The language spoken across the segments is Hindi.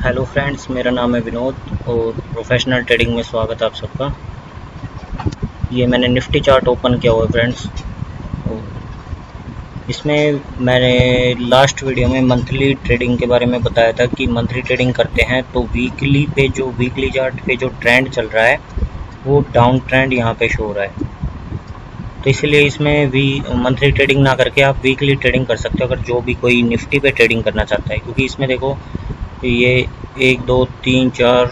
हेलो फ्रेंड्स, मेरा नाम है विनोद और प्रोफेशनल ट्रेडिंग में स्वागत है आप सबका। ये मैंने निफ्टी चार्ट ओपन किया हुआ है फ्रेंड्स। इसमें मैंने लास्ट वीडियो में मंथली ट्रेडिंग के बारे में बताया था कि मंथली ट्रेडिंग करते हैं तो वीकली चार्ट पे जो ट्रेंड चल रहा है वो डाउन ट्रेंड यहाँ पे शो हो रहा है। तो इसलिए इसमें भी मंथली ट्रेडिंग ना करके आप वीकली ट्रेडिंग कर सकते हो अगर जो भी कोई निफ्टी पे ट्रेडिंग करना चाहता है, क्योंकि इसमें देखो ये 1 2 3 4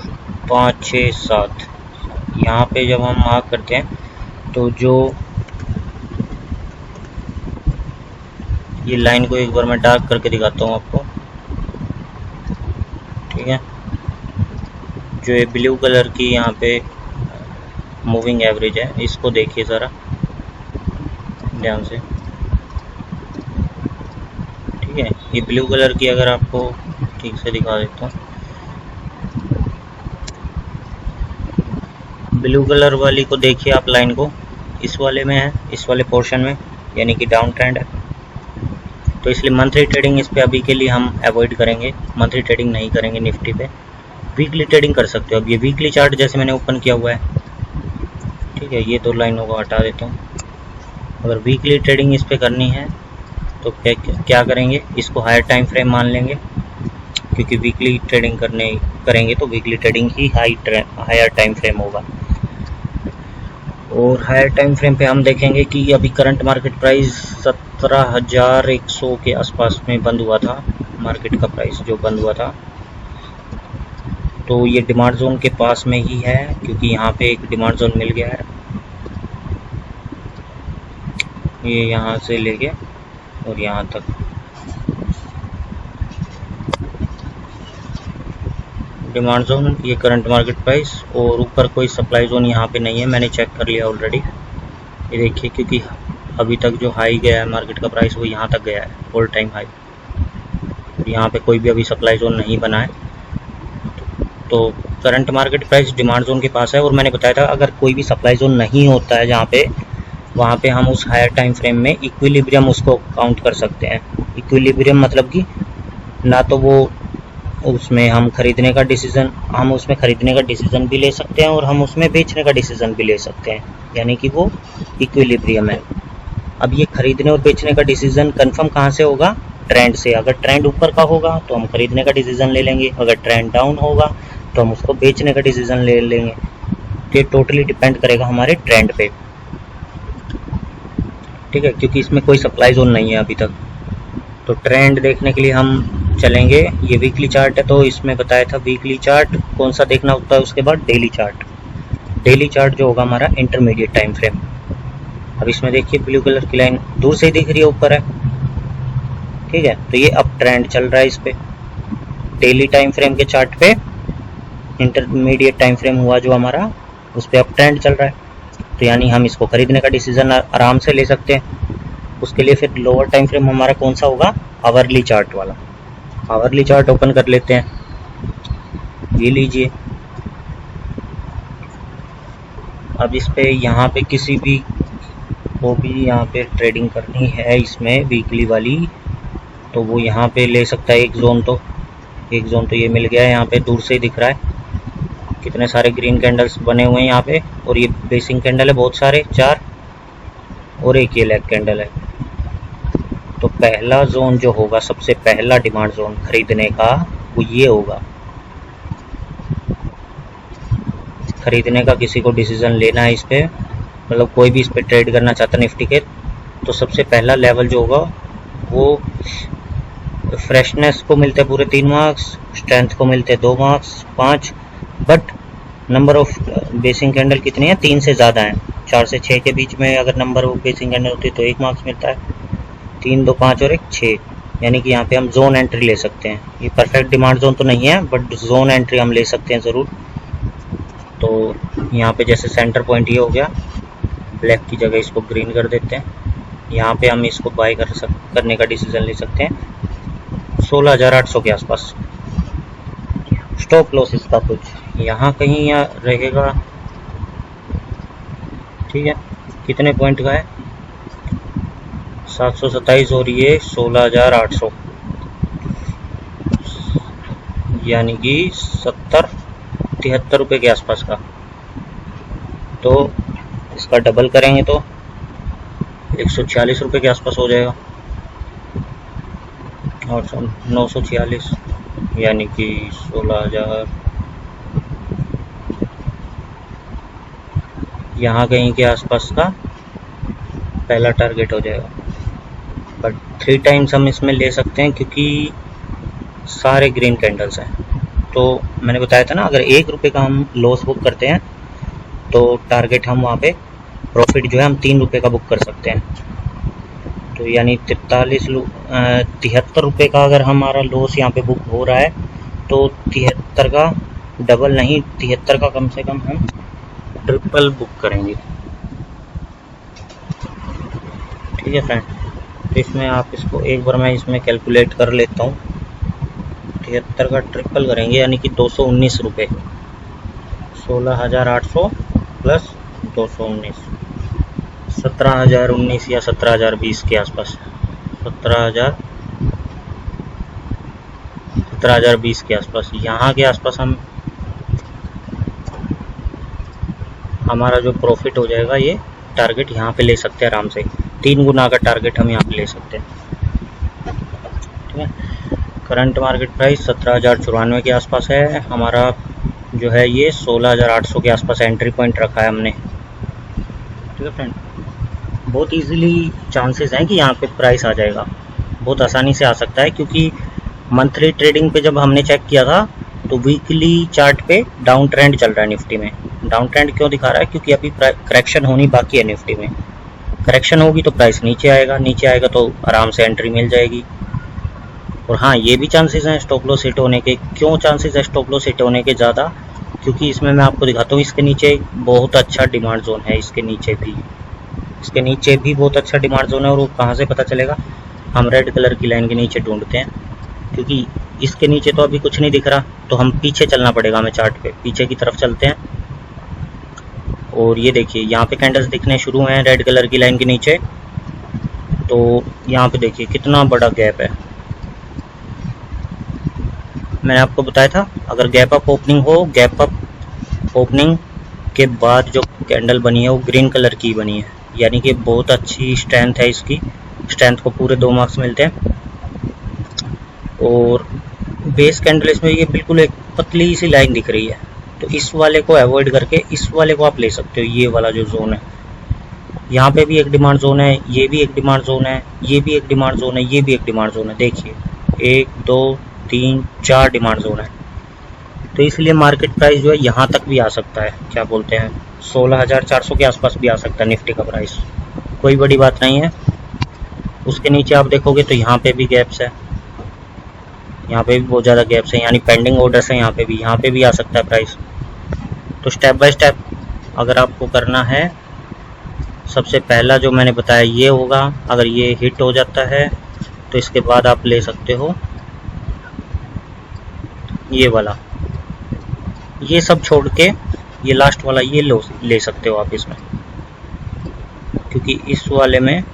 5 6 7 यहाँ पे जब हम मार्क करते हैं तो जो ये लाइन को एक बार मैं डार्क करके दिखाता हूँ आपको, ठीक है। जो ये ब्लू कलर की यहाँ पे मूविंग एवरेज है, इसको देखिए ज़रा ध्यान से, ठीक है। ये ब्लू कलर की अगर आपको ठीक से दिखा देता हूँ, ब्लू कलर वाली को देखिए आप लाइन को, इस वाले में है, इस वाले पोर्शन में, यानी कि डाउन ट्रेंड है। तो इसलिए मंथली ट्रेडिंग इस पे अभी के लिए हम अवॉइड करेंगे, मंथली ट्रेडिंग नहीं करेंगे निफ्टी पे। वीकली ट्रेडिंग कर सकते हो। अब ये वीकली चार्ट जैसे मैंने ओपन किया हुआ है, ठीक है, ये दो लाइनों को हटा देता हूँ। अगर वीकली ट्रेडिंग इस पे करनी है तो क्या करेंगे, इसको हायर टाइम फ्रेम मान लेंगे, क्योंकि वीकली ट्रेडिंग करेंगे तो वीकली ट्रेडिंग ही हायर टाइम फ्रेम होगा। और हायर टाइम फ्रेम पे हम देखेंगे कि अभी करंट मार्केट प्राइस 17,100 के आसपास में बंद हुआ था। मार्केट का प्राइस जो बंद हुआ था, तो ये डिमांड जोन के पास में ही है, क्योंकि यहाँ पे एक डिमांड जोन मिल गया है, ये यहाँ से लेके और यहाँ तक। डिमांड जोन, ये करंट मार्केट प्राइस, और ऊपर कोई सप्लाई जोन यहाँ पे नहीं है, मैंने चेक कर लिया ऑलरेडी। ये देखिए, क्योंकि अभी तक जो हाई गया है मार्केट का प्राइस वो यहाँ तक गया है, ऑल टाइम हाई। यहाँ पे कोई भी अभी सप्लाई जोन नहीं बना है, तो current market price demand zone के पास है। और मैंने बताया था अगर कोई भी सप्लाई जोन नहीं होता है जहाँ पे, वहाँ पे हम उस हायर टाइम फ्रेम में इक्विलिब्रियम उसको काउंट कर सकते हैं। इक्विलिब्रियम मतलब कि ना तो वो उसमें हम खरीदने का डिसीजन भी ले सकते हैं और हम उसमें बेचने का डिसीजन भी ले सकते हैं, यानी कि वो इक्विलिब्रियम है। अब ये खरीदने और बेचने का डिसीजन कंफर्म कहाँ से होगा, ट्रेंड से। अगर ट्रेंड ऊपर का होगा तो हम खरीदने का डिसीजन ले लेंगे, अगर ट्रेंड डाउन होगा तो हम उसको बेचने का डिसीजन ले लेंगे। ये टोटली डिपेंड करेगा हमारे ट्रेंड पे, ठीक है, क्योंकि इसमें कोई सप्लाई जोन नहीं है अभी तक। तो ट्रेंड देखने के लिए हम चलेंगे, ये वीकली चार्ट है तो इसमें बताया था वीकली चार्ट कौन सा देखना होता है। उसके बाद डेली चार्ट जो होगा हमारा इंटरमीडिएट टाइम फ्रेम। अब इसमें देखिए ब्लू कलर की लाइन दूर से ही दिख रही है, ऊपर है, ठीक है। तो ये अब ट्रेंड चल रहा है इस पे। डेली टाइम फ्रेम के चार्ट पे इंटरमीडिएट टाइम फ्रेम हुआ जो हमारा, उस पर अब ट्रेंड चल रहा है, तो यानी हम इसको खरीदने का डिसीजन आराम से ले सकते हैं। उसके लिए फिर लोअर टाइम फ्रेम हमारा कौन सा होगा, आवरली चार्ट वाला। आवरली चार्ट ओपन कर लेते हैं, ये लीजिए। अब इस पे यहाँ पे किसी भी को भी यहाँ पे ट्रेडिंग करनी है इसमें वीकली वाली, तो वो यहाँ पे ले सकता है। एक जोन तो ये मिल गया है, यहाँ पे दूर से ही दिख रहा है, कितने सारे ग्रीन कैंडल्स बने हुए हैं यहाँ पे, और ये बेसिंग कैंडल है बहुत सारे, 4, और एक ये लेग कैंडल है। तो पहला जोन जो होगा, सबसे पहला डिमांड जोन खरीदने का, वो ये होगा। खरीदने का किसी को डिसीजन लेना है इस पे, मतलब कोई भी इस पे ट्रेड करना चाहता है निफ्टी के, तो सबसे पहला लेवल जो होगा वो फ्रेशनेस को मिलते पूरे 3 मार्क्स, स्ट्रेंथ को मिलते 2 marks, 5, but number of basin candle कितनी है, 3 से ज़्यादा है। 4 से 6 के बीच में अगर नंबर ऑफ बेसिंग कैंडल होती है तो 1 मार्क्स मिलता है। 3, 2, 5 और 1, 6, यानी कि यहाँ पे हम जोन एंट्री ले सकते हैं। ये परफेक्ट डिमांड जोन तो नहीं है, बट जोन एंट्री हम ले सकते हैं ज़रूर। तो यहाँ पे जैसे सेंटर पॉइंट ये हो गया, ब्लैक की जगह इसको ग्रीन कर देते हैं। यहाँ पे हम इसको बाय करने का डिसीजन ले सकते हैं 16,800 के आसपास। स्टॉप लॉस इसका कुछ यहाँ कहीं यहाँ रहेगा, ठीक है। कितने पॉइंट का है, 727, और ये 16,800। यानी कि 73 रुपये के आसपास का। तो इसका डबल करेंगे तो 146 रुपये के आसपास हो जाएगा, और 946 यानी कि 16,000 यहाँ कहीं के आसपास का पहला टारगेट हो जाएगा। बट 3 टाइम्स हम इसमें ले सकते हैं क्योंकि सारे ग्रीन कैंडल्स हैं। तो मैंने बताया था ना, अगर 1 रुपये का हम लॉस बुक करते हैं तो टारगेट हम वहाँ पे प्रॉफिट जो है हम 3 रुपये का बुक कर सकते हैं। तो यानी 73 रुपये का अगर हमारा लॉस यहाँ पे बुक हो रहा है तो 73 का डबल नहीं, 73 का कम से कम हम ट्रिपल बुक करेंगे। ठीक है फ्रेंड, इसमें आप इसको एक बार मैं इसमें कैलकुलेट कर लेता हूँ। 73 का ट्रिपल करेंगे यानी कि 219 रुपये, 16,800 प्लस 219, 17,019 या 17,020 के आसपास, 17,020 के आसपास, यहाँ के आसपास हम हमारा जो प्रॉफिट हो जाएगा ये टारगेट यहाँ पे ले सकते हैं आराम से। 3 गुना का टारगेट हम यहाँ पे ले सकते हैं। ठीक है, करंट मार्केट प्राइस 17,094 के आसपास है हमारा, जो है ये 16,800 के आसपास एंट्री पॉइंट रखा है हमने। ठीक है फ्रेंड, बहुत इजीली चांसेस हैं कि यहाँ पे प्राइस आ जाएगा, बहुत आसानी से आ सकता है, क्योंकि मंथली ट्रेडिंग पे जब हमने चेक किया था तो वीकली चार्ट पे डाउन ट्रेंड चल रहा है निफ्टी में। डाउन ट्रेंड क्यों दिखा रहा है? क्योंकि अभी करेक्शन होनी बाकी है निफ्टी में। करेक्शन होगी तो प्राइस नीचे आएगा, नीचे आएगा तो आराम से एंट्री मिल जाएगी। और हाँ, ये भी चांसेस हैं स्टॉप लॉस हिट होने के। क्यों चांसेस है स्टॉप लॉस हिट होने के ज़्यादा? क्योंकि इसमें मैं आपको दिखाता हूँ, इसके नीचे बहुत अच्छा डिमांड जोन है, इसके नीचे भी बहुत अच्छा डिमांड जोन है। और वो कहाँ से पता चलेगा? हम रेड कलर की लाइन के नीचे ढूंढते हैं, क्योंकि इसके नीचे तो अभी कुछ नहीं दिख रहा, तो हम पीछे चलना पड़ेगा हमें चार्ट पे, पीछे की तरफ चलते हैं। और ये देखिए यहाँ पे कैंडल्स दिखने शुरू हैं रेड कलर की लाइन के नीचे। तो यहाँ पे देखिए कितना बड़ा गैप है। मैंने आपको बताया था अगर गैप अप ओपनिंग हो, गैप अप ओपनिंग के बाद जो कैंडल बनी है वो ग्रीन कलर की बनी है, यानी कि बहुत अच्छी स्ट्रेंथ है इसकी। स्ट्रेंथ को पूरे 2 मार्क्स मिलते हैं। और बेस कैंडल इसमें ये बिल्कुल एक पतली सी लाइन दिख रही है, तो इस वाले को अवॉइड करके इस वाले को आप ले सकते हो। ये वाला जो जोन है, यहाँ पे भी एक डिमांड जोन है, ये भी एक डिमांड जोन है, ये भी एक डिमांड जोन है, ये भी एक डिमांड जोन है। देखिए 1 2 3 4 डिमांड जोन है। तो इसलिए मार्केट प्राइस जो है यहाँ तक भी आ सकता है, क्या बोलते हैं 16,400 के आसपास भी आ सकता है निफ्टी का प्राइस, कोई बड़ी बात नहीं है। उसके नीचे आप देखोगे तो यहाँ पे भी गैप्स है, यहाँ पे भी बहुत ज़्यादा गैप्स हैं, यानी पेंडिंग ऑर्डर्स हैं। यहाँ पे भी आ सकता है प्राइस। तो स्टेप बाय स्टेप अगर आपको करना है, सबसे पहला जो मैंने बताया ये होगा। अगर ये हिट हो जाता है तो इसके बाद आप ले सकते हो ये वाला, ये सब छोड़ के ये लास्ट वाला ये ले सकते हो आप इसमें, क्योंकि इस वाले में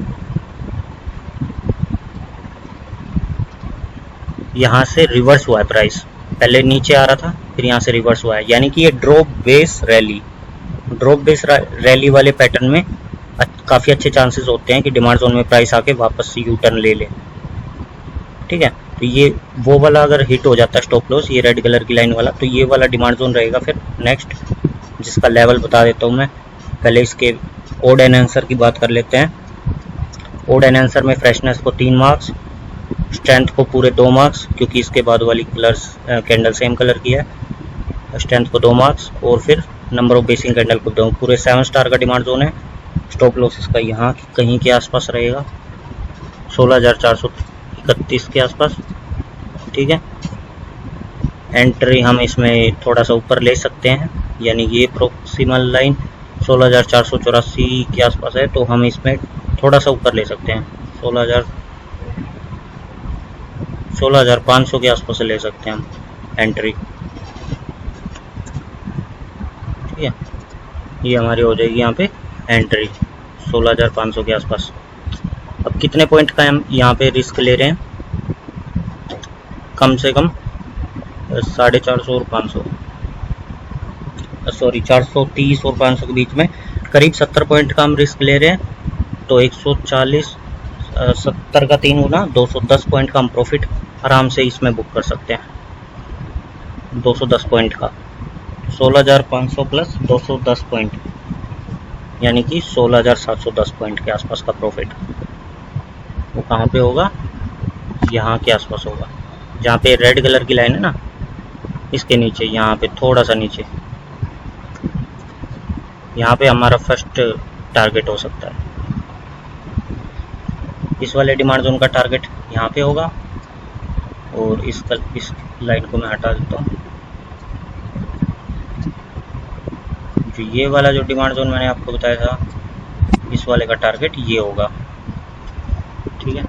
यहाँ से रिवर्स हुआ है प्राइस। पहले नीचे आ रहा था, फिर यहाँ से रिवर्स हुआ है, यानी कि ये ड्रॉप बेस रैली वाले पैटर्न में काफ़ी अच्छे चांसेस होते हैं कि डिमांड जोन में प्राइस आके वापस यू टर्न ले ले। ठीक है, तो ये वो वाला अगर हिट हो जाता है स्टॉप लॉस, ये रेड कलर की लाइन वाला, तो ये वाला डिमांड जोन रहेगा फिर नेक्स्ट, जिसका लेवल बता देता हूँ मैं। पहले इसके ओड एंड आंसर की बात कर लेते हैं। ओड एंड आंसर में फ्रेशनेस को 3 मार्क्स, स्ट्रेंथ को पूरे 2 मार्क्स, क्योंकि इसके बाद वाली कैंडल सेम कलर की है। स्ट्रेंथ को 2 मार्क्स, और फिर नंबर ऑफ बेसिंग कैंडल को 2, पूरे 7 स्टार का डिमांड जोन है। स्टॉप लॉस इसका यहाँ कहीं के आसपास रहेगा, 16,431 के आसपास। ठीक है, एंट्री हम इसमें थोड़ा सा ऊपर ले सकते हैं, यानी ये प्रोक्सिमल लाइन 16,484 के आसपास है, तो हम इसमें थोड़ा सा ऊपर ले सकते हैं, 16,500 के आसपास ले सकते हैं हम एंट्री। ठीक है, ये हमारी हो जाएगी यहाँ पे एंट्री 16,500 के आसपास। अब कितने पॉइंट का हम यहाँ पे रिस्क ले रहे हैं? कम से कम 450 और 500, सॉरी 430 और 500 के बीच में करीब 70 पॉइंट का हम रिस्क ले रहे हैं। तो 140 70 का 3 गुना 210 पॉइंट का हम प्रॉफिट आराम से इसमें बुक कर सकते हैं। 210 पॉइंट का 16,500 प्लस 210 पॉइंट यानी कि 16,710 पॉइंट के आसपास का प्रॉफिट। वो कहाँ पे होगा? यहाँ के आसपास होगा, जहाँ पे रेड कलर की लाइन है ना, इसके नीचे, यहाँ पे थोड़ा सा नीचे, यहाँ पे हमारा फर्स्ट टारगेट हो सकता है। इस वाले डिमांड जोन का टारगेट यहाँ पे होगा और इस लाइन को मैं हटा देता हूँ। जो ये वाला जो डिमांड जोन मैंने आपको बताया था, इस वाले का टारगेट ये होगा। ठीक है,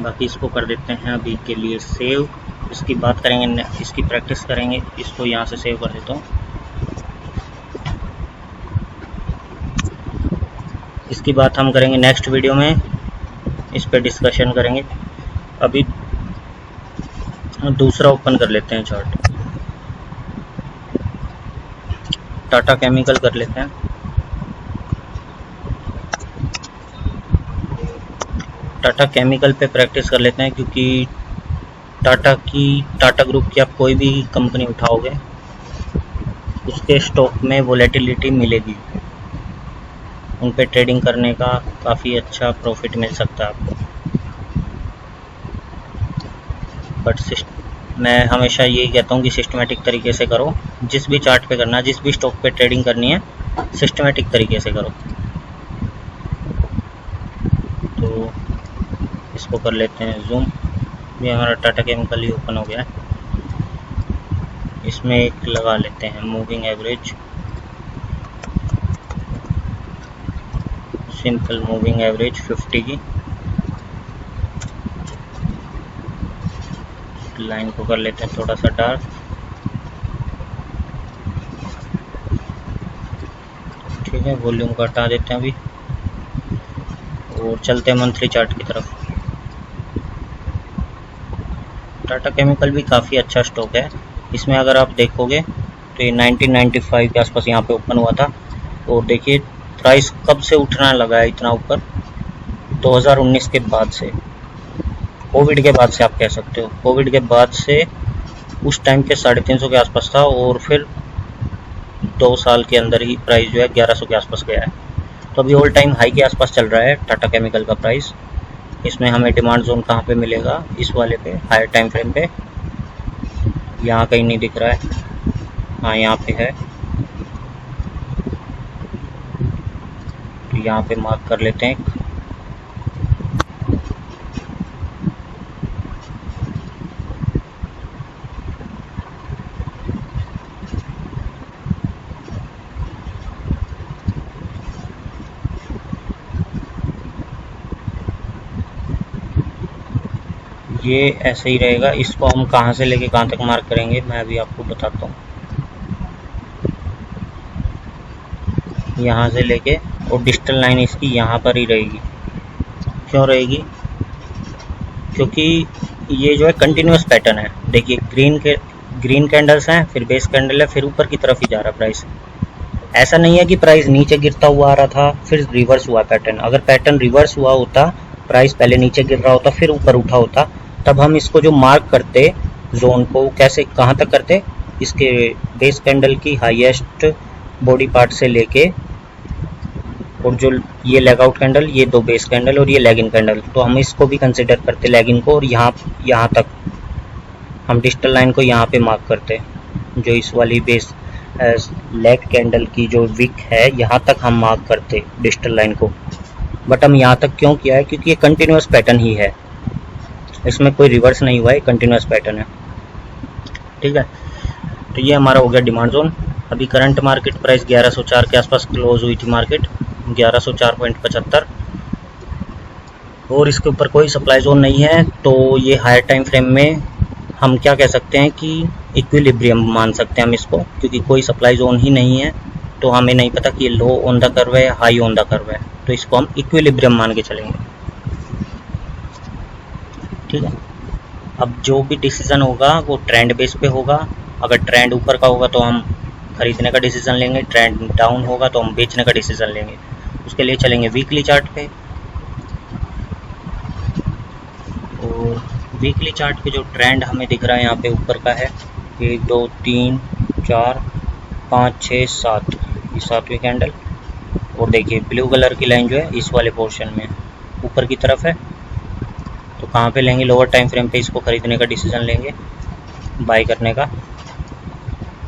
बाकी इसको कर देते हैं अभी के लिए सेव। इसकी बात करेंगे, इसकी प्रैक्टिस करेंगे। इसको यहाँ से सेव कर देता हूँ। इसकी बात हम करेंगे नेक्स्ट वीडियो में, इस पे डिस्कशन करेंगे। अभी दूसरा ओपन कर लेते हैं चार्ट, टाटा केमिकल कर लेते हैं। टाटा केमिकल पे प्रैक्टिस कर लेते हैं, क्योंकि टाटा ग्रुप की आप कोई भी कंपनी उठाओगे उसके स्टॉक में वोलेटिलिटी मिलेगी, उन पे ट्रेडिंग करने का काफ़ी अच्छा प्रॉफिट मिल सकता है आपको। बट मैं हमेशा यही कहता हूँ कि सिस्टमेटिक तरीके से करो। जिस भी चार्ट पे करना है, जिस भी स्टॉक पे ट्रेडिंग करनी है, सिस्टमेटिक तरीके से करो। तो इसको कर लेते हैं जूम। ये हमारा टाटा केमिकल ही ओपन हो गया है। इसमें एक लगा लेते हैं moving average, simple moving average 50 की। लाइन को कर लेते हैं थोड़ा सा डार्क। ठीक है, वॉल्यूम को हटा देते हैं अभी और चलते हैं मंथली चार्ट की तरफ। टाटा केमिकल भी काफ़ी अच्छा स्टॉक है। इसमें अगर आप देखोगे तो ये 1995 के आसपास यहाँ पे ओपन हुआ था और देखिए प्राइस कब से उठना लगा है इतना ऊपर। 2019 के बाद से, कोविड के बाद से आप कह सकते हो। कोविड के बाद से उस टाइम के 350 के आसपास था और फिर 2 साल के अंदर ही प्राइस जो है 1100 के आसपास गया है। तो अभी ऑल टाइम हाई के आसपास चल रहा है टाटा केमिकल का प्राइस। इसमें हमें डिमांड जोन कहाँ पे मिलेगा? इस वाले पे, हायर टाइम फ्रेम पे। यहाँ कहीं नहीं दिख रहा है, हाँ यहाँ पे है, तो यहाँ पे मार्क कर लेते हैं। ये ऐसे ही रहेगा। इसको हम कहाँ से लेके कहाँ तक मार्क करेंगे मैं अभी आपको बताता हूँ। यहाँ से लेके और डिजिटल लाइन इसकी यहाँ पर ही रहेगी। क्यों रहेगी? क्योंकि ये जो है कंटिन्यूस पैटर्न है। देखिए ग्रीन कैंडल्स हैं, फिर बेस कैंडल है, फिर ऊपर की तरफ ही जा रहा है प्राइस। ऐसा नहीं है कि प्राइस नीचे गिरता हुआ आ रहा था फिर रिवर्स हुआ पैटर्न। अगर पैटर्न रिवर्स हुआ होता, प्राइस पहले नीचे गिर रहा होता फिर ऊपर उठा होता, तब हम इसको जो मार्क करते जोन को, कैसे कहाँ तक करते? इसके बेस कैंडल की हाईएस्ट बॉडी पार्ट से लेके और जो ये लेग आउट कैंडल, ये 2 बेस कैंडल और ये लेग इन कैंडल, तो हम इसको भी कंसिडर करते लेग इन को। और यहाँ तक हम डिजिटल लाइन को यहाँ पे मार्क करते, जो इस वाली बेस लेग कैंडल की जो विक है यहाँ तक हम मार्क करते डिजिटल लाइन को। बट हम यहाँ तक क्यों किया है? क्योंकि ये कंटिन्यूस पैटर्न ही है, इसमें कोई रिवर्स नहीं हुआ है, कंटिन्यूस पैटर्न है। ठीक है, तो ये हमारा हो गया डिमांड जोन। अभी करंट मार्केट प्राइस 1104 के आसपास क्लोज हुई थी मार्केट, 1104.75, और इसके ऊपर कोई सप्लाई जोन नहीं है। तो ये हायर टाइम फ्रेम में हम क्या कह सकते हैं कि इक्विलिब्रियम मान सकते हैं हम इसको, क्योंकि कोई सप्लाई जोन ही नहीं है। तो हमें नहीं पता कि ये लो ऑन द कर्व है या हाई ऑन द कर्व है, तो इसको हम इक्विलिब्रियम मान के चलेंगे। ठीक है, अब जो भी डिसीज़न होगा वो ट्रेंड बेस पे होगा। अगर ट्रेंड ऊपर का होगा तो हम खरीदने का डिसीज़न लेंगे, ट्रेंड डाउन होगा तो हम बेचने का डिसीज़न लेंगे। उसके लिए चलेंगे वीकली चार्ट पे। और वीकली चार्ट पे जो ट्रेंड हमें दिख रहा है यहाँ पे ऊपर का है 1 2 3 4 5 6 7, ये 7वीं कैंडल। और देखिए ब्लू कलर की लाइन जो है इस वाले पोर्शन में ऊपर की तरफ है। तो कहाँ पे लेंगे, लोअर टाइम फ्रेम पे इसको खरीदने का डिसीज़न लेंगे, बाई करने का।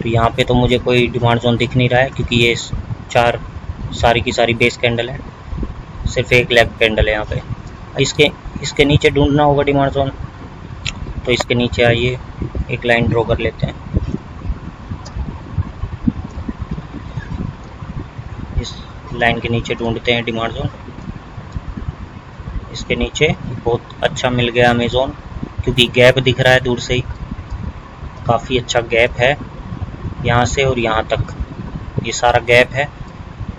तो यहाँ पे तो मुझे कोई डिमांड जोन दिख नहीं रहा है क्योंकि ये चार सारी की सारी बेस कैंडल है, सिर्फ एक लेग कैंडल है यहाँ पे। इसके नीचे ढूंढना होगा डिमांड जोन। तो इसके नीचे आइए एक लाइन ड्रॉ कर लेते हैं। इस लाइन के नीचे ढूंढते हैं डिमांड जोन। इसके नीचे बहुत अच्छा मिल गया हमें जोन, क्योंकि गैप दिख रहा है दूर से ही, काफ़ी अच्छा गैप है यहाँ से और यहाँ तक, ये सारा गैप है।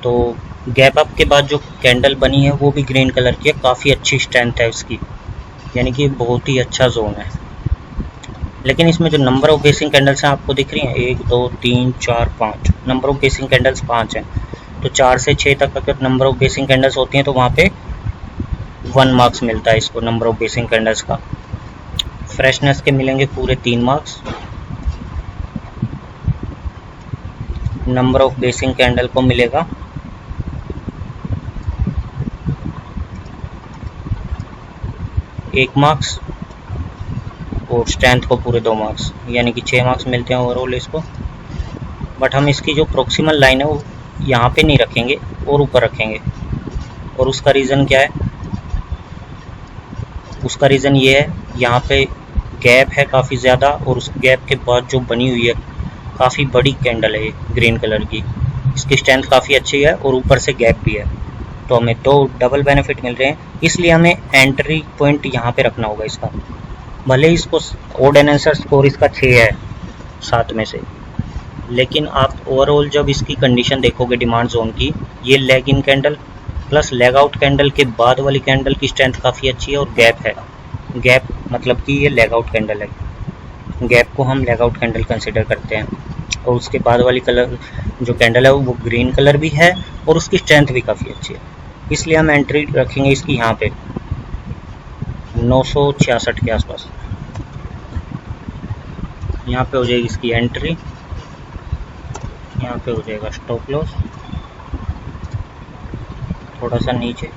तो गैप अप के बाद जो कैंडल बनी है वो भी ग्रीन कलर की है, काफ़ी अच्छी स्ट्रेंथ है उसकी, यानी कि बहुत ही अच्छा जोन है। लेकिन इसमें जो नंबर ऑफ बेसिंग कैंडल्स हैं आपको दिख रही हैं 1 2 3 4 5, नंबर ऑफ बेसिंग कैंडल्स 5 हैं। तो 4 से 6 तक अगर नंबर ऑफ बेसिंग कैंडल्स होती हैं तो वहाँ पे 1 मार्क्स मिलता है इसको, नंबर ऑफ बेसिंग कैंडल्स का। फ्रेशनेस के मिलेंगे पूरे 3 marks. Number of basin candle को मिलेगा 1 मार्क्स और स्ट्रेंथ को पूरे 2 मार्क्स, यानी कि 6 मार्क्स मिलते हैं ओवरऑल इसको। बट हम इसकी जो प्रोक्सिमल लाइन है वो यहाँ पे नहीं रखेंगे और ऊपर रखेंगे। और उसका रीज़न क्या है, उसका रीज़न ये है यहाँ पे गैप है काफ़ी ज़्यादा, और उस गैप के बाद जो बनी हुई है काफ़ी बड़ी कैंडल है ये ग्रीन कलर की, इसकी स्ट्रेंथ काफ़ी अच्छी है और ऊपर से गैप भी है। तो हमें दो डबल बेनिफिट मिल रहे हैं, इसलिए हमें एंट्री पॉइंट यहाँ पे रखना होगा इसका। भले इसको ओड एंड आंसर स्कोर इसका 6 है 7 में से, लेकिन आप ओवरऑल जब इसकी कंडीशन देखोगे डिमांड जोन की, ये leg in candle plus leg out candle के बाद वाली कैंडल की स्ट्रेंथ काफ़ी अच्छी है और गैप है। गैप मतलब कि ये लेग आउट कैंडल है, गैप को हम लेग आउट कैंडल कंसिडर करते हैं। और उसके बाद वाली कलर जो कैंडल है वो ग्रीन कलर भी है और उसकी स्ट्रेंथ भी काफ़ी अच्छी है, इसलिए हम एंट्री रखेंगे इसकी यहाँ पे 966 के आसपास। यहाँ पे हो जाएगी इसकी एंट्री, यहाँ पे हो जाएगा स्टॉप लॉस, थोड़ा सा नीचे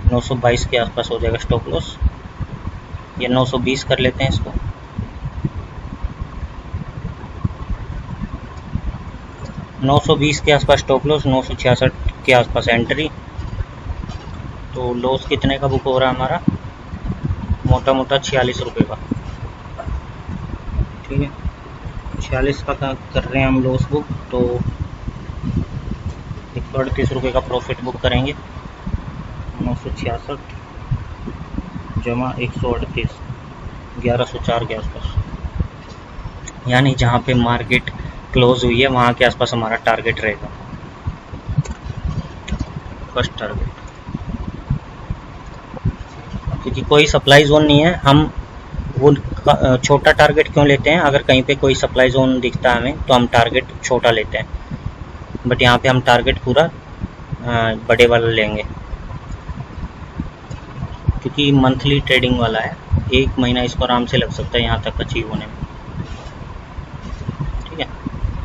922 के आसपास हो जाएगा स्टॉप लॉस, या 920 कर लेते हैं इसको। नौ सौ 20 के आसपास स्टॉप लॉस, 966 के आसपास एंट्री। तो लॉस कितने का बुक हो रहा है हमारा, मोटा मोटा 46 रुपये का, ठीक है 46 का कर रहे हैं हम लॉस बुक। तो 138 रुपये का प्रॉफिट बुक करेंगे, 966 जमा 138, 1104 के आसपास, यानी जहाँ पे मार्केट क्लोज हुई है वहाँ के आसपास हमारा टारगेट रहेगा, फर्स्ट टारगेट। क्योंकि कोई सप्लाई जोन नहीं है, हम वो छोटा टारगेट क्यों लेते हैं, अगर कहीं पे कोई सप्लाई जोन दिखता है हमें तो हम टारगेट छोटा लेते हैं, बट यहाँ पे हम टारगेट पूरा बड़े वाला लेंगे, क्योंकि मंथली ट्रेडिंग वाला है, 1 महीना इसको आराम से लग सकता है यहाँ तक अचीव होने में, ठीक है।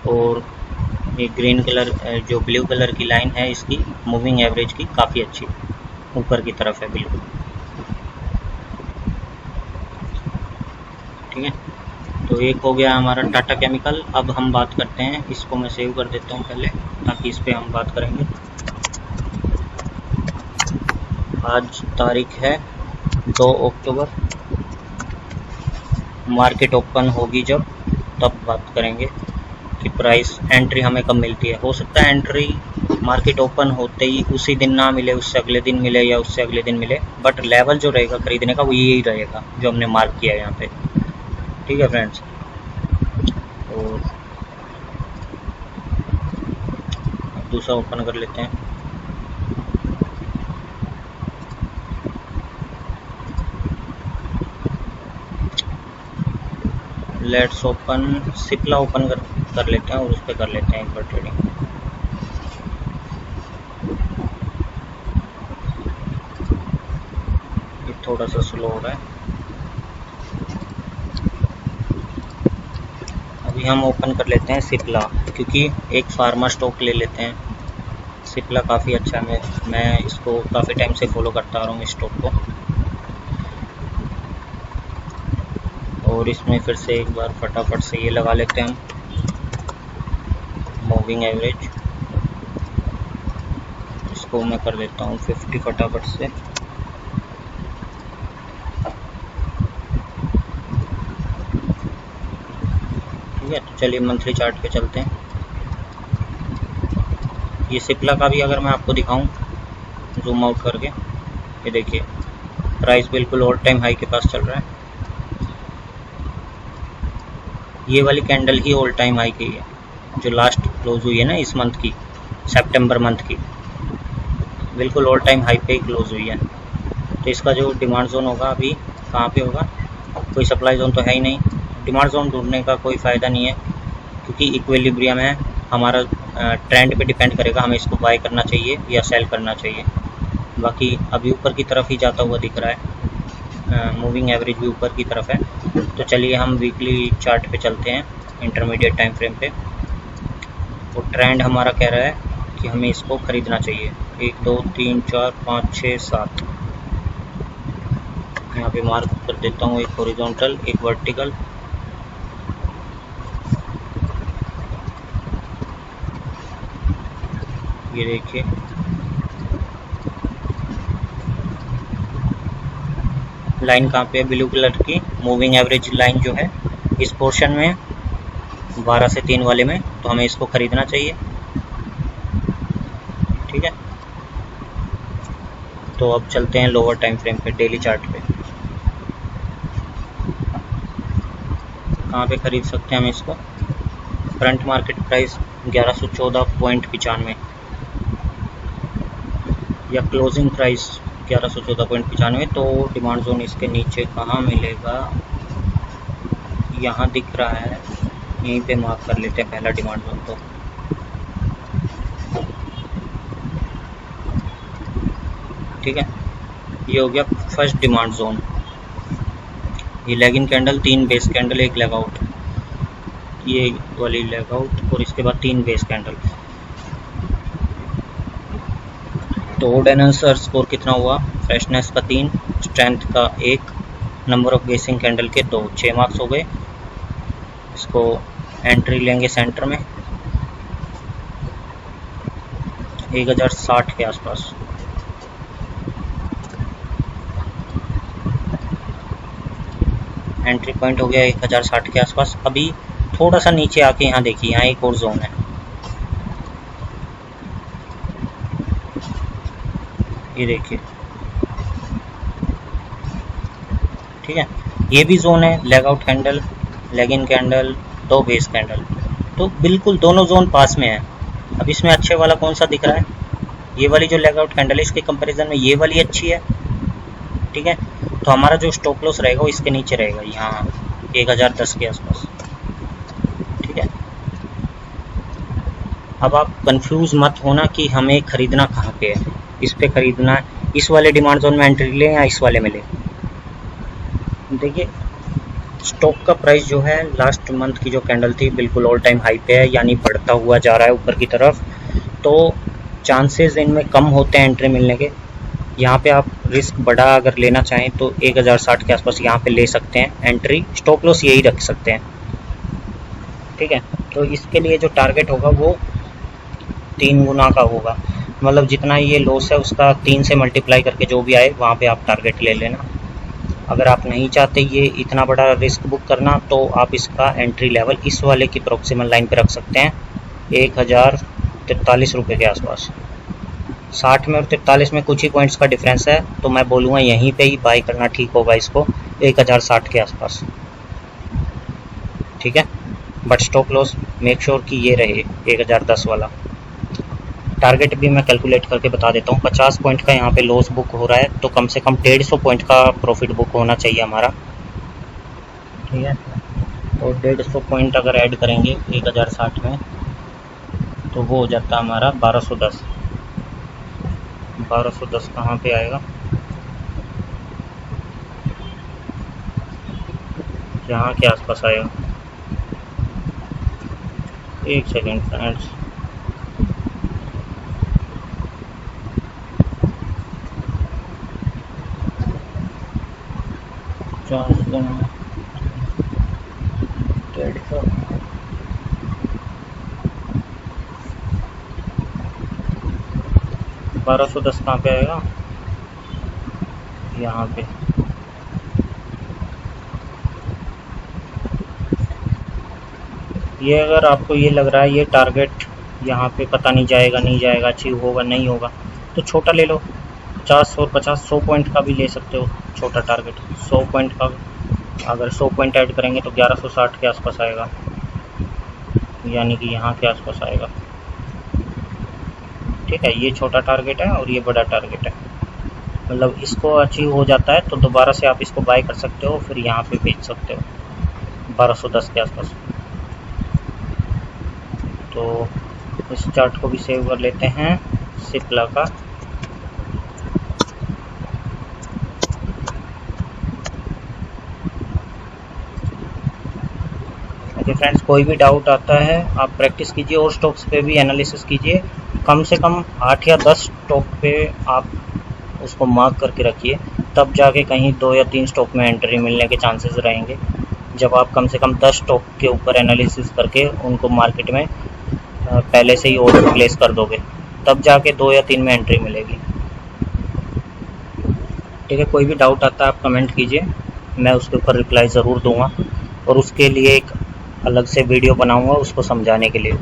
और ये ग्रीन कलर जो ब्लू कलर की लाइन है इसकी मूविंग एवरेज की काफ़ी अच्छी ऊपर की तरफ है बिल्कुल, ठीक है। तो एक हो गया हमारा टाटा केमिकल। अब हम बात करते हैं, इसको मैं सेव कर देता हूँ पहले ताकि इस पर हम बात करेंगे। आज तारीख है 2 अक्टूबर, मार्केट ओपन होगी जब तब बात करेंगे कि प्राइस एंट्री हमें कब मिलती है। हो सकता है एंट्री मार्केट ओपन होते ही उसी दिन ना मिले, उससे अगले दिन मिले या उससे अगले दिन मिले, बट लेवल जो रहेगा खरीदने का वो यही रहेगा जो हमने मार्क किया है यहाँ पे, ठीक है फ्रेंड्स। और दूसरा ओपन कर लेते हैं। लेट्स ओपन सिप्ला ओपन कर लेते हैं और उस पर कर लेते हैं एक बार ट्रेडिंग। ये थोड़ा सा स्लो हो रहा है। अभी हम ओपन कर लेते हैं सिप्ला, क्योंकि एक फार्मा स्टॉक ले लेते हैं। सिप्ला काफ़ी अच्छा है, मैं इसको काफ़ी टाइम से फॉलो करता आ रहा हूँ इस स्टॉक को। और इसमें फिर से एक बार फटाफट से ये लगा लेते हैं हम मूविंग एवरेज। इसको मैं कर देता हूँ 50 फटाफट से। ठीक है, तो चलिए मंथली चार्ट पे चलते हैं। ये सिप्ला का भी अगर मैं आपको दिखाऊं जूम आउट करके, ये देखिए प्राइस बिल्कुल ऑल टाइम हाई के पास चल रहा है। ये वाली कैंडल ही ऑल टाइम हाई की है, जो लास्ट क्लोज हुई है ना इस मंथ की, सितंबर मंथ की, बिल्कुल ऑल टाइम हाई पे ही क्लोज हुई है। तो इसका जो डिमांड जोन होगा अभी कहाँ पे होगा, कोई सप्लाई जोन तो है ही नहीं। डिमांड जोन ढूंढने का कोई फ़ायदा नहीं है, क्योंकि इक्विलिब्रियम है हमारा। ट्रेंड पे डिपेंड करेगा हमें इसको बाय करना चाहिए या सेल करना चाहिए। बाकी अभी ऊपर की तरफ ही जाता हुआ दिख रहा है, मूविंग एवरेज भी ऊपर की तरफ है। तो चलिए हम वीकली चार्ट पे चलते हैं, इंटरमीडिएट टाइम फ्रेम पे। तो ट्रेंड हमारा कह रहा है कि हमें इसको ख़रीदना चाहिए। 1 2 3 4 5 6 7 यहाँ पे मार्क कर देता हूँ, एक हॉरिजॉन्टल एक वर्टिकल। ये देखिए लाइन कहाँ पे है, ब्लू कलर की मूविंग एवरेज लाइन जो है इस पोर्शन में 12 से 3 वाले में, तो हमें इसको ख़रीदना चाहिए। ठीक है, तो अब चलते हैं लोअर टाइम फ्रेम पे, डेली चार्ट पे। कहाँ पे ख़रीद सकते हैं हम इसको, करंट मार्केट प्राइस 1114.95 या क्लोजिंग प्राइस 1114.95। तो डिमांड जोन इसके नीचे कहाँ मिलेगा, यहाँ दिख रहा है, यहीं पे मार्क कर लेते हैं पहला डिमांड जोन। तो ठीक है, ये हो गया फर्स्ट डिमांड जोन। ये लेगिंग कैंडल, 3 बेस कैंडल, एक लेग आउट, ये वाली लेग आउट और इसके बाद 3 बेस कैंडल। तो ओड एंड आंसर स्कोर कितना हुआ, फ्रेशनेस का 3, स्ट्रेंथ का 1, नंबर ऑफ बेसिंग कैंडल के 2, 6 मार्क्स हो गए। इसको एंट्री लेंगे सेंटर में 1060 के आसपास। एंट्री पॉइंट हो गया 1060 के आसपास। अभी थोड़ा सा नीचे आके यहाँ देखिए, यहाँ एक और जोन है, ये देखिए। ठीक है, ये भी जोन है, leg out candle, leg in candle, 2 base candle, तो बिल्कुल दोनों जोन पास में है। अब इसमें अच्छे वाला कौन सा दिख रहा है, ये वाली जो लेग आउट कैंडल है इसके कंपैरिजन में ये वाली अच्छी है। ठीक है, तो हमारा जो स्टॉप लॉस रहेगा वो इसके नीचे रहेगा, यहाँ 1010 के आसपास। ठीक है, अब आप कंफ्यूज मत होना कि हमें खरीदना कहाँ पे है, इस पे खरीदना है, इस वाले डिमांड जोन में एंट्री लें या इस वाले में लें। देखिए स्टॉक का प्राइस जो है लास्ट मंथ की जो कैंडल थी बिल्कुल ऑल टाइम हाई पे है, यानी बढ़ता हुआ जा रहा है ऊपर की तरफ। तो चांसेस इनमें कम होते हैं एंट्री मिलने के। यहाँ पे आप रिस्क बड़ा अगर लेना चाहें तो 1060 के आसपास यहाँ पे ले सकते हैं एंट्री, स्टॉप लॉस यही रख सकते हैं। ठीक है, तो इसके लिए जो टारगेट होगा वो 3 गुना का होगा, मतलब जितना ये लॉस है उसका 3 से मल्टीप्लाई करके जो भी आए वहाँ पे आप टारगेट ले लेना। अगर आप नहीं चाहते ये इतना बड़ा रिस्क बुक करना तो आप इसका एंट्री लेवल इस वाले की प्रोक्सिमल लाइन पे रख सकते हैं 1043 रुपये के आसपास। 60 में और 43 में कुछ ही पॉइंट्स का डिफरेंस है, तो मैं बोलूँगा यहीं पे ही बाई करना ठीक होगा इसको 1060 के आसपास। ठीक है, but stop loss make sure कि ये रहे 1010 वाला। टारगेट भी मैं कैलकुलेट करके बता देता हूँ। 50 पॉइंट का यहाँ पे लॉस बुक हो रहा है, तो कम से कम 150 पॉइंट का प्रॉफिट बुक होना चाहिए हमारा। ठीक है, और 150 पॉइंट अगर ऐड करेंगे 1060 में तो वो हो जाता है हमारा 1210। 1210 कहाँ पे आएगा? यहाँ के आसपास आएगा। एक सेकेंड फ्रेंड्स, बारह सौ दस कहाँ पे आएगा? यहाँ पे। ये अगर आपको ये लग रहा है ये टारगेट यहाँ पे पता नहीं जाएगा नहीं जाएगा, अचीव होगा नहीं होगा, तो छोटा ले लो। 50 और 50 100 पॉइंट का भी ले सकते हो छोटा टारगेट। 100 पॉइंट का अगर 100 पॉइंट ऐड करेंगे तो 1160 के आसपास आएगा, यानी कि यहाँ के आसपास आएगा। ठीक है, ये छोटा टारगेट है और ये बड़ा टारगेट है। मतलब इसको अचीव हो जाता है तो दोबारा से आप इसको बाय कर सकते हो, फिर यहाँ पे बेच सकते हो 1210 के आसपास। तो इस चार्ट को भी सेव कर लेते हैं, सिप्ला का। ओके फ्रेंड्स, कोई भी डाउट आता है आप प्रैक्टिस कीजिए और स्टॉक्स पे भी एनालिसिस कीजिए। कम से कम 8 या 10 स्टॉक पे आप उसको मार्क करके रखिए, तब जाके कहीं 2 या 3 स्टॉक में एंट्री मिलने के चांसेस रहेंगे। जब आप कम से कम 10 स्टॉक के ऊपर एनालिसिस करके उनको मार्केट में पहले से ही ऑर्डर प्लेस कर दोगे, तब जाके 2 या 3 में एंट्री मिलेगी। ठीक है, कोई भी डाउट आता है आप कमेंट कीजिए, मैं उसके ऊपर रिप्लाई ज़रूर दूंगा और उसके लिए एक अलग से वीडियो बनाऊंगा उसको समझाने के लिए।